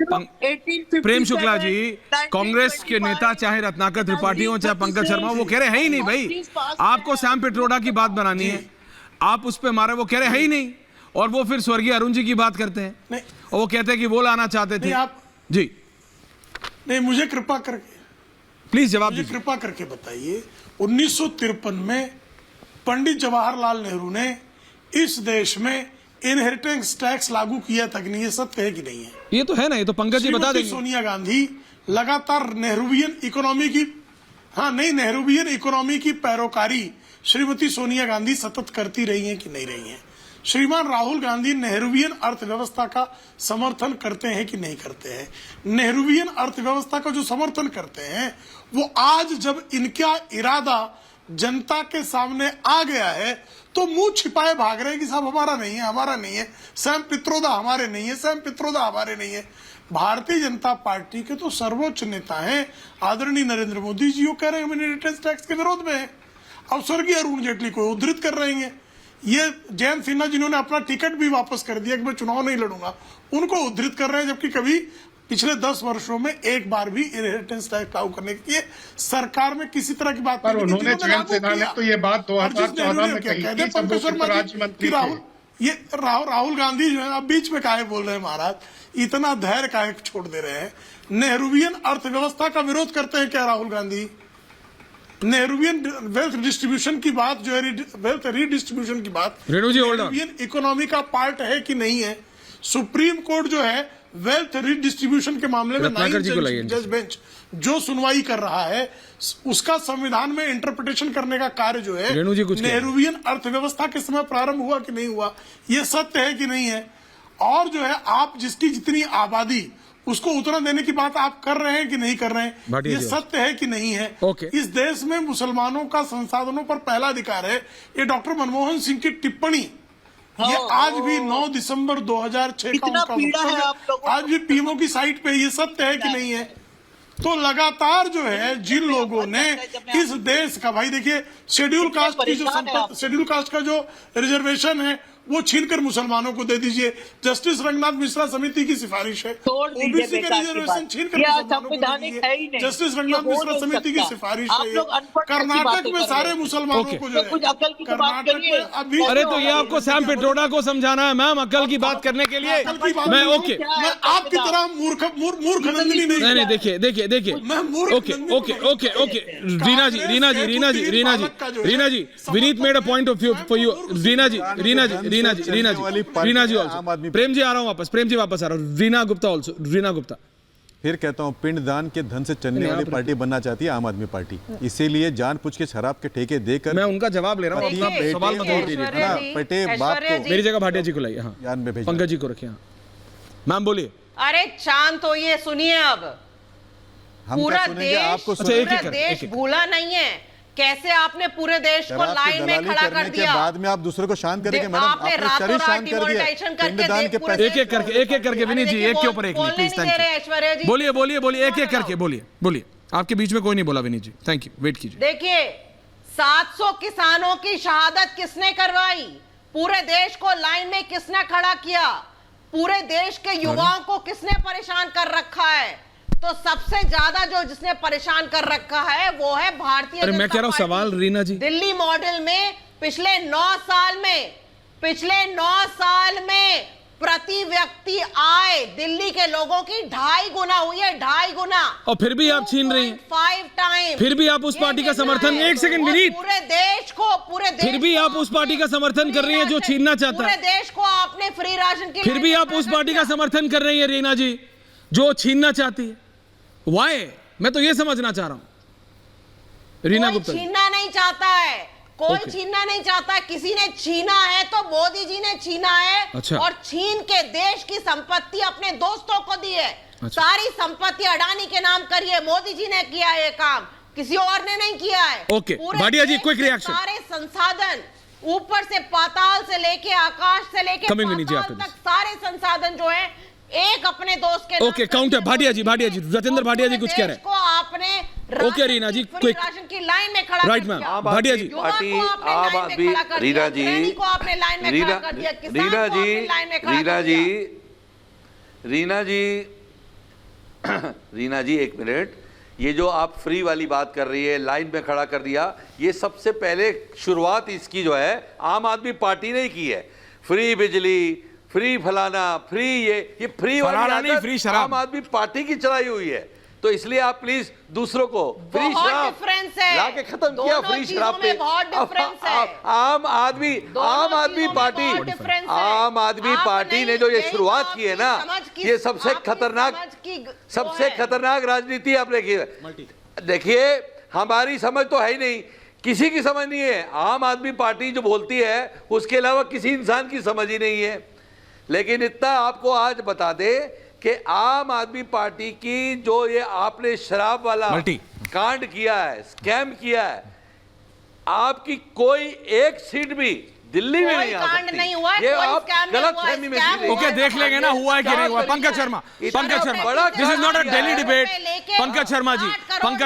प्रेम शुक्ला जी, कांग्रेस के नेता चाहे रत्नाकर त्रिपाठी हो चाहे पंकज शर्मा, वो कह रहे हैं ही नहीं भाई। आपको सैम पिट्रोडा की बात बनानी है, आप उस पे मारे, वो कह रहे हैं ही नहीं। और वो फिर स्वर्गीय अरुण जी की बात करते हैं और वो कहते हैं कि वो लाना चाहते थे। आप जी नहीं, मुझे कृपा करके प्लीज जवाब दीजिए। कृपा करके बताइए, 1953 में पंडित जवाहरलाल नेहरू ने इस देश में इनहेरिटेंस टैक्स लागू किया था कि नहीं? ये सत्य है कि नहीं है? ये तो है ना, ये तो पंकज जी बता देंगे। सोनिया गांधी लगातार नेहरूवियन इकोनॉमी की पैरोकारी श्रीमती सोनिया गांधी सतत करती रही हैं कि नहीं रही हैं? श्रीमान राहुल गांधी नेहरूवियन अर्थव्यवस्था का समर्थन करते हैं कि नहीं करते हैं? नेहरूवियन अर्थव्यवस्था का जो समर्थन करते हैं, वो आज जब इनका इरादा जनता के सामने आ गया है तो मुंह छिपाए भाग रहे हैं कि साहब हमारा नहीं है, हमारा नहीं है, सैम पित्रोदा हमारे नहीं है, सैम पित्रोदा हमारे नहीं है। भारतीय जनता पार्टी के तो सर्वोच्च नेता हैं आदरणीय नरेंद्र मोदी जी, वो कह रहे हैं हम इनहेरिटेंस टैक्स के विरोध में है। अब स्वर्गीय अरुण जेटली को उद्धृत कर रहे हैं। ये जयंत सिन्हा जिन्होंने अपना टिकट भी वापस कर दिया कि मैं चुनाव नहीं लड़ूंगा, उनको उद्धृत कर रहे हैं, जबकि कभी पिछले 10 वर्षों में एक बार भी इनहेरिटेंस टैक्स लागू करने के लिए सरकार में किसी तरह की बात पर उन्होंने जयंत सिन्हा ने तो ये बात 2014 में कही थी, पंकज शर्मा जी, राहुल गांधी जो है आप बीच में काहे बोल रहे हैं महाराज? इतना धैर्य काहे छोड़ दे रहे हैं? नेहरूवियन अर्थव्यवस्था का विरोध करते हैं क्या Rahul Gandhi? Nehruvian wealth distribution की बात जो है, वेल्थ रीडिस्ट्रीब्यूशन की बात नेहरूवियन इकोनॉमी का पार्ट है कि नहीं है? सुप्रीम कोर्ट जो है वेल्थ रीडिस्ट्रीब्यूशन के मामले में 9 जज बेंच जो सुनवाई कर रहा है, उसका संविधान में इंटरप्रिटेशन करने का कार्य जो है नेहरूवियन अर्थव्यवस्था के समय प्रारंभ हुआ कि नहीं हुआ, ये सत्य है कि नहीं है? और जो है आप जिसकी जितनी आबादी उसको उतना देने की बात आप कर रहे हैं कि नहीं कर रहे हैं, ये सत्य है कि नहीं है? इस देश में मुसलमानों का संसाधनों पर पहला अधिकार है, ये डॉक्टर मनमोहन सिंह की टिप्पणी ये आज भी 9 दिसंबर 2006 का उनका वक्तव्य आज भी पीएमओ की साइट पे, ये सत्य है कि नहीं है? तो लगातार जो है जिन लोगों ने इस देश का, भाई देखिए शेड्यूल कास्ट की जो शेड्यूल कास्ट का जो रिजर्वेशन है वो छीनकर मुसलमानों को दे दीजिए। जस्टिस रंगनाथ मिश्रा समिति की सिफारिश है, ओबीसी का रिजर्वेशन छीनकर मुसलमानों को दे दीजिए। जस्टिस रंगनाथ मिश्रा समिति की सिफारिश है। कर्नाटक में सारे मुसलमानों को जो है, कर्नाटक में अभी, अरे तो ये आपको सैम पिट्रोडा को समझाना है मैम, अक्ल की बात करने के लिए। मैं ओके, मैं आपकी तरह मूर्ख नंदिनी नहीं। देखिए okay Reena ji Vineet made a point of view for you. Reena ji also. Prem ji आ रहा हूं वापस, प्रेम जी वापस आ रहा हूं। रीना गुप्ता ऑल्सो, रीना गुप्ता। फिर कहता हूं, पिंडदान के धन से चलने वाली पार्टी बनना चाहती है आम आदमी पार्टी, इसीलिए जानबूझ के शराब के ठेके देकर। मैं उनका जवाब ले रहा हूं, अपना सवाल मत छोड़ दीजिए। बेटे बाप को मेरी जगह भाटिया जी को लाइए। हाँ, पंकज जी को रखिए। मैम बोलिए। अरे शांत हो, ये सुनिए। अब पूरा देश भूला नहीं है कैसे आपने पूरे देश को लाइन में खड़ा कर दिया। बाद में आप दूसरे को शांत करेंगे मैडम, आपने रातों रात डिमोनेटाइजेशन करके एक एक करके विनीत जी, एक के ऊपर एक प्लीज। ऐश्वर्या जी बोलिए एक एक करके बोलिए। आपके बीच में कोई नहीं बोला विनीत जी, थैंक यू। वेट कीजिए। देखिए 700 किसानों की शहादत किसने करवाई? पूरे देश को लाइन में किसने खड़ा किया? पूरे देश के युवाओं को किसने परेशान कर रखा है? तो सबसे ज्यादा जो जिसने परेशान कर रखा है वो है भारतीय जनता पार्टी। मैं कह रहा हूं सवाल रीना जी, दिल्ली मॉडल में पिछले 9 साल में प्रति व्यक्ति आय दिल्ली के लोगों की 2.5 गुना हुई है, 2.5 गुना। और फिर भी आप छीन रही हैं। 5 टाइम। फिर भी आप उस पार्टी का समर्थन, एक सेकंड विनीत, पूरे देश फिर भी आप उस पार्टी का समर्थन कर रही हैं जो छीनना चाहता है। पूरे देश को आपने फ्री राशन की, फिर भी आप उस पार्टी का समर्थन कर रही है रीना जी जो छीनना चाहती है। वाई? मैं तो ये समझना चाह रहा हूं। रीना गुप्ता छीनना नहीं चाहता है, कोई छीनना नहीं चाहता। किसी ने छीना है तो मोदी जी ने छीना है। अच्छा। और छीन के देश की संपत्ति अपने दोस्तों को दी है। अच्छा। सारी संपत्ति अडानी के नाम करिए, मोदी जी ने किया है ये काम, किसी और ने नहीं किया है। ओके भाटिया जी, क्विक रिएक्शन। सारे संसाधन ऊपर से पाताल से लेके आकाश से लेके पाताल तक सारे संसाधन जो है एक अपने दोस्त के ओके काउंटर। भाटिया जी रतेंद्र भाटिया जी कुछ कह रहे हैं। को आपने ओके रीना जी क्विक राशन की लाइन में खड़ा राइट मैम। भाटिया जी रीना जी रीना जी एक मिनट, ये जो आप फ्री वाली बात कर रही है, लाइन में खड़ा कर दिया, ये सबसे पहले शुरुआत इसकी जो है आम आदमी पार्टी ने ही की है। फ्री बिजली, फ्री फलाना, फ्री ये फ्री वाली आदत फ्री शराब आम आदमी पार्टी की चलाई हुई है। तो इसलिए आप प्लीज दूसरों को फ्री बहुत शराब डिफरेंस है, लाके खत्म किया, फ्री शराब पे बहुत डिफरेंस है। आम आदमी पार्टी ने जो ये शुरुआत की है ना, ये सबसे खतरनाक राजनीति आपने की है। देखिए हमारी समझ तो है ही नहीं, किसी की समझ नहीं है। आम आदमी पार्टी जो बोलती है उसके अलावा किसी इंसान की समझ ही नहीं है। लेकिन इतना आपको आज बता दे कि आम आदमी पार्टी की जो ये आपने शराब वाला कांड किया है, स्कैम किया है, आपकी कोई एक सीट भी दिल्ली में नहीं आ सकती। नहीं हुआ है, ये कोई आप स्कैम नहीं गलतफहमी हुआ में है, जी रहे हैं। ओके, देख लेंगे ना हुआ है कि नहीं हुआ। Pankaj Sharma, this is not a daily debate. Pankaj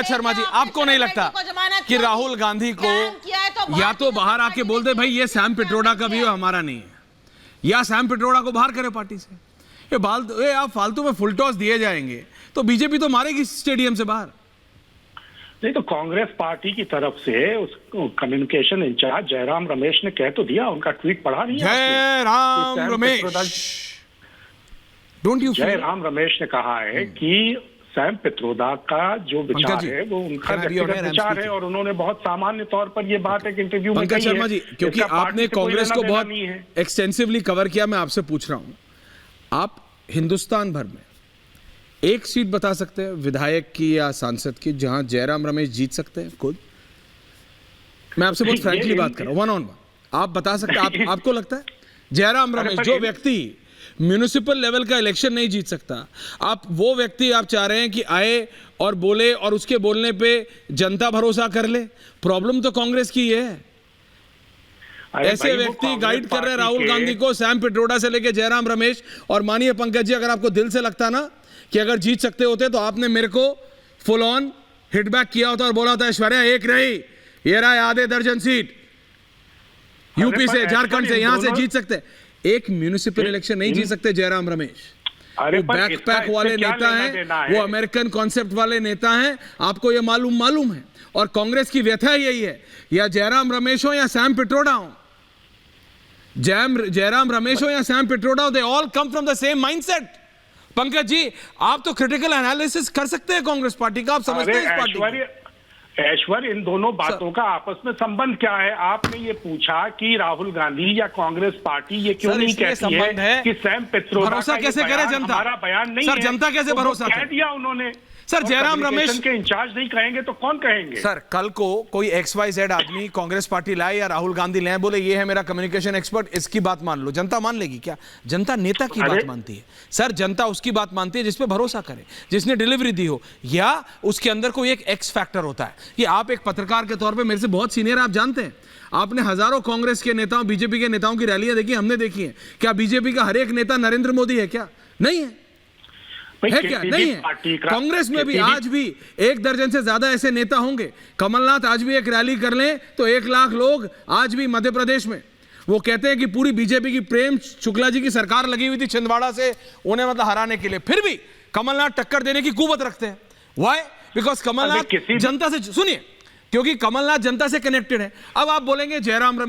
Sharma ji, आपको नहीं लगता कि राहुल गांधी को या तो बाहर आके बोल दे भाई ये सैम पिट्रोडा का व्यू हमारा नहीं है, या सैम पिट्रोडा को बाहर करे पार्टी से? ये आप फालतू में फुल टॉस दिए जाएंगे तो बीजेपी तो मारेगी स्टेडियम से बाहर। नहीं तो कांग्रेस पार्टी की तरफ से उस कम्युनिकेशन इंचार्ज जयराम रमेश ने कह तो दिया, उनका ट्वीट पढ़ा नहीं है? जयराम रमेश, डोंट यू जयराम रमेश ने कहा है कि सैम पित्रोदा का जो विचार है वो उनका व्यक्तिगत विचार है, और उन्होंने बहुत सामान्य तौर पर ये बात एक इंटरव्यू में पंकज शर्मा जी, क्योंकि आपने कांग्रेस को बहुत एक्सटेंसिवली कवर किया, मैं आपसे पूछ रहा हूं, आप हिंदुस्तान भर में एक सीट बता सकते हैं विधायक की या सांसद की जहां जयराम रमेश जीत सकते हैं खुद? मैं आपसे बहुत फ्रैंकली बात कर रहा हूं, वन ऑन वन। आप बता सकते हैं? आपको लगता है जयराम रमेश जो व्यक्ति म्युनिसिपल लेवल का इलेक्शन नहीं जीत सकता, आप वो व्यक्ति आप चाह रहे हैं कि आए और बोले और उसके बोलने पे जनता भरोसा कर ले? प्रॉब्लम तो कांग्रेस की है। ऐसे व्यक्ति गाइड कर रहे हैं राहुल गांधी को, सैम पिट्रोडा से लेके जयराम रमेश। और मानिए पंकज जी, अगर आपको दिल से लगता ना कि अगर जीत सकते होते तो आपने मेरे को फुल ऑन हिटबैक किया होता और बोला होता ऐश्वर्या एक नहीं, ये रहा आधे दर्जन सीट यूपी से, झारखंड से, यहां से जीत सकते। एक म्युनिसिपल इलेक्शन नहीं जीत सकते जयराम रमेश। वो बैकपैक वाले नेता हैं, वो अमेरिकन कॉन्सेप्ट वाले नेता हैं, आपको ये मालूम है। और कांग्रेस की व्यथा यही है, या जयराम रमेश हो या सैम पिट्रोडा हो, जयराम रमेश हो या सैम पिट्रोडा हो, they all come from the same mindset. Pankaj ji, आप तो क्रिटिकल एनालिसिस कर सकते हैं कांग्रेस पार्टी का, आप समझते हैं इस पार्टी को? ऐश्वर्य, इन दोनों बातों का आपस में संबंध क्या है? आपने ये पूछा कि राहुल गांधी या कांग्रेस पार्टी ये क्यों नहीं कहती है कि सैम पित्रोदा भरोसा कैसे करे जनता? हमारा बयान नहीं सर, है। जनता कैसे भरोसा कह दिया उन्होंने। सर जयराम रमेश के इंचार्ज नहीं कहेंगे तो कौन कहेंगे? सर कल को कोई XYZ आदमी कांग्रेस पार्टी लाए या राहुल गांधी लाए, बोले ये है मेरा कम्युनिकेशन एक्सपर्ट, इसकी बात मान लो, जनता मान लेगी क्या? जनता नेता की बात मानती है सर, जनता उसकी बात मानती है जिस पे भरोसा करे, जिसने डिलीवरी दी हो, या उसके अंदर कोई एक एक्स फैक्टर होता है। कि आप एक पत्रकार के तौर पे मेरे से बहुत सीनियर, आप जानते हैं, आपने हजारों कांग्रेस के नेताओं, बीजेपी के नेताओं की रैलियां देखी, हमने देखी है। क्या बीजेपी का हर एक नेता नरेंद्र मोदी है क्या? नहीं है। है क्या? नहीं है। कांग्रेस में भी आज भी 1 दर्जन से ज्यादा ऐसे नेता होंगे। कमलनाथ आज भी एक रैली कर लें तो 1 लाख लोग आज भी मध्य प्रदेश में, वो कहते हैं कि पूरी बीजेपी की, प्रेम शुक्ला जी की सरकार लगी हुई थी छिंदवाड़ा से उन्हें मतलब हराने के लिए, फिर भी कमलनाथ टक्कर देने की कुवत रखते हैं। व्हाई? बिकॉज कमलनाथ जनता से, सुनिए, क्योंकि कमलनाथ जनता से कनेक्टेड है। अब आप बोलेंगे जयराम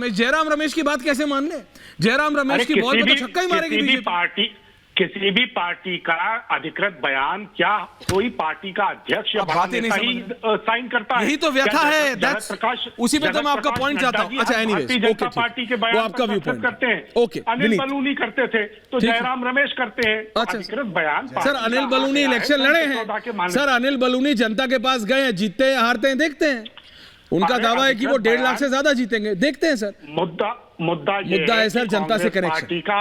रमेश की बात कैसे मान ले? जयराम रमेश की बॉल पे तो छक्का ही मारेगी बीजेपी। किसी भी पार्टी का अधिकृत बयान क्या कोई पार्टी का अध्यक्ष या बड़ा नेता ही साइन करता है? यही तो व्यथा है, उसी पे तो मैं आपका पॉइंट चाहता हूं। अच्छा, एनीवेज, ओके, पार्टी के बयान आपका व्यू पॉइंट करते हैं। ओके, अनिल बलूनी करते थे तो जयराम रमेश करते हैं। अच्छा, अधिकृत बयान सर अनिल बलूनी इलेक्शन लड़े हैं सर, अनिल बलूनी जनता के पास गए हैं, जीतते हैं हारते हैं देखते हैं। उनका दावा है कि वो 1.5 लाख से ज्यादा जीतेंगे, देखते हैं सर। मुद्दा है सर जनता से कनेक्शन।